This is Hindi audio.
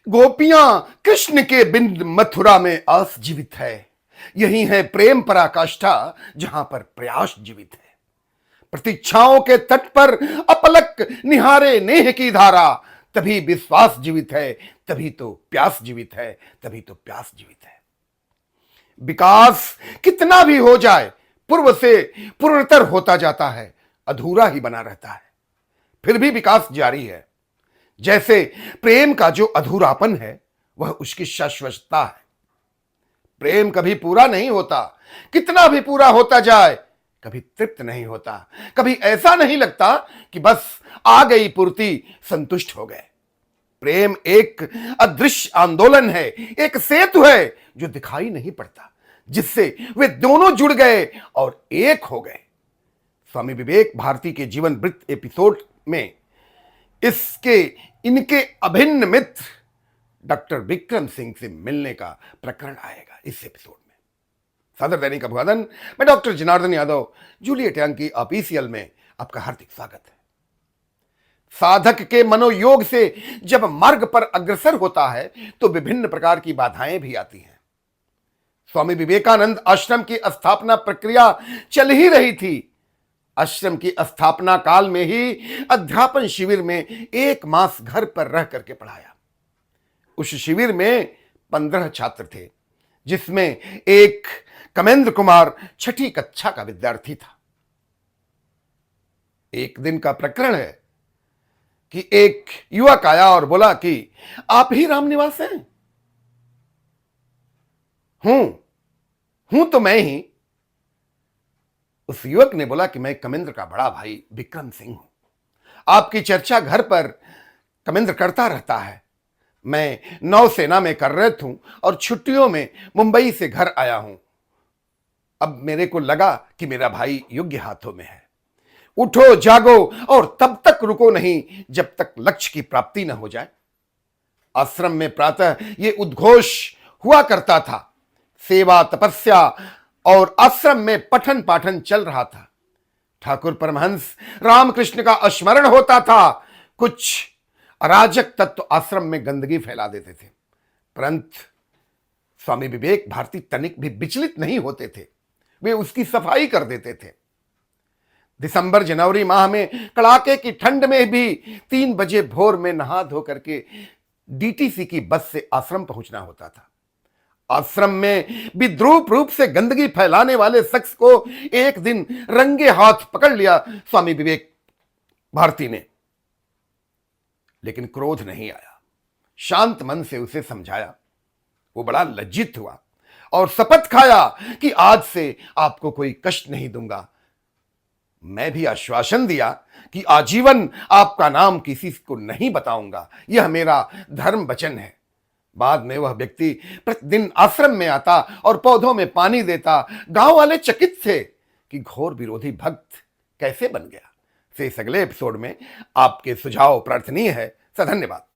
गोपियां कृष्ण के बिंद मथुरा में आस जीवित है। यही है प्रेम पराकाष्ठा जहां पर प्रयास जीवित है। प्रतीक्षाओं के तट पर अपलक निहारे नेह की धारा, तभी विश्वास जीवित है, तभी तो प्यास जीवित है, तभी तो प्यास जीवित है। विकास कितना भी हो जाए पूर्व से पूर्णतर होता जाता है, अधूरा ही बना रहता है। फिर भी विकास जारी है। जैसे प्रेम का जो अधूरापन है वह उसकी शाश्वतता है। प्रेम कभी पूरा नहीं होता, कितना भी पूरा होता जाए कभी तृप्त नहीं होता। कभी ऐसा नहीं लगता कि बस आ गई पूर्ति, संतुष्ट हो गए। प्रेम एक अदृश्य आंदोलन है, एक सेतु है जो दिखाई नहीं पड़ता, जिससे वे दोनों जुड़ गए और एक हो गए। स्वामी विवेक भारती के जीवन वृत्त एपिसोड में इनके अभिन्न मित्र डॉक्टर विक्रम सिंह से मिलने का प्रकरण आएगा इस एपिसोड में। सादर दैनिक अभिवादन। मैं doctor Janardan Yadav, Juliet young की ऑफिशियल में आपका हार्दिक स्वागत है। साधक के मनोयोग से जब मार्ग पर अग्रसर होता है तो विभिन्न प्रकार की बाधाएं भी आती हैं। स्वामी विवेकानंद आश्रम की स्थापना प्रक्रिया चल ही रही थी। आश्रम की स्थापना काल में ही अध्यापन शिविर में 1 मास घर पर रह करके पढ़ाया। उस शिविर में 15 छात्र थे, जिसमें एक कमेंद्र कुमार 6ठी कक्षा का विद्यार्थी था। एक दिन का प्रकरण है कि एक युवक आया और बोला कि आप ही रामनिवास हैं? हूं तो मैं ही। उस युवक ने बोला कि मैं कमेंद्र का बड़ा भाई विक्रम सिंह हूं। आपकी चर्चा घर पर कमेंद्र करता रहता है। मैं नौसेना में कार्यरत हूं और छुट्टियों में मुंबई से घर आया हूं। अब मेरे को लगा कि मेरा भाई योग्य हाथों में है। उठो जागो और तब तक रुको नहीं जब तक लक्ष्य की प्राप्ति न हो जाए। आश्रम में प्रातः ये उद्घोष हुआ करता था। सेवा, तपस्या और आश्रम में पठन पाठन चल रहा था। ठाकुर परमहंस रामकृष्ण का स्मरण होता था। कुछ अराजक तत्व आश्रम में गंदगी फैला देते थे, परंतु स्वामी विवेक भारती तनिक भी विचलित नहीं होते थे। वे उसकी सफाई कर देते थे। दिसंबर जनवरी माह में कड़ाके की ठंड में भी 3 बजे भोर में नहा धो करके डीटीसी की बस से आश्रम पहुंचना होता था। आश्रम में विद्रूप रूप से गंदगी फैलाने वाले शख्स को एक दिन रंगे हाथ पकड़ लिया स्वामी विवेक भारती ने, लेकिन क्रोध नहीं आया। शांत मन से उसे समझाया। वो बड़ा लज्जित हुआ और शपथ खाया कि आज से आपको कोई कष्ट नहीं दूंगा। मैं भी आश्वासन दिया कि आजीवन आपका नाम किसी को नहीं बताऊंगा, यह मेरा धर्म वचन है। बाद में वह व्यक्ति प्रतिदिन आश्रम में आता और पौधों में पानी देता। गांव वाले चकित थे कि घोर विरोधी भक्त कैसे बन गया। से इस अगले एपिसोड में आपके सुझाव प्रार्थनीय है। धन्यवाद।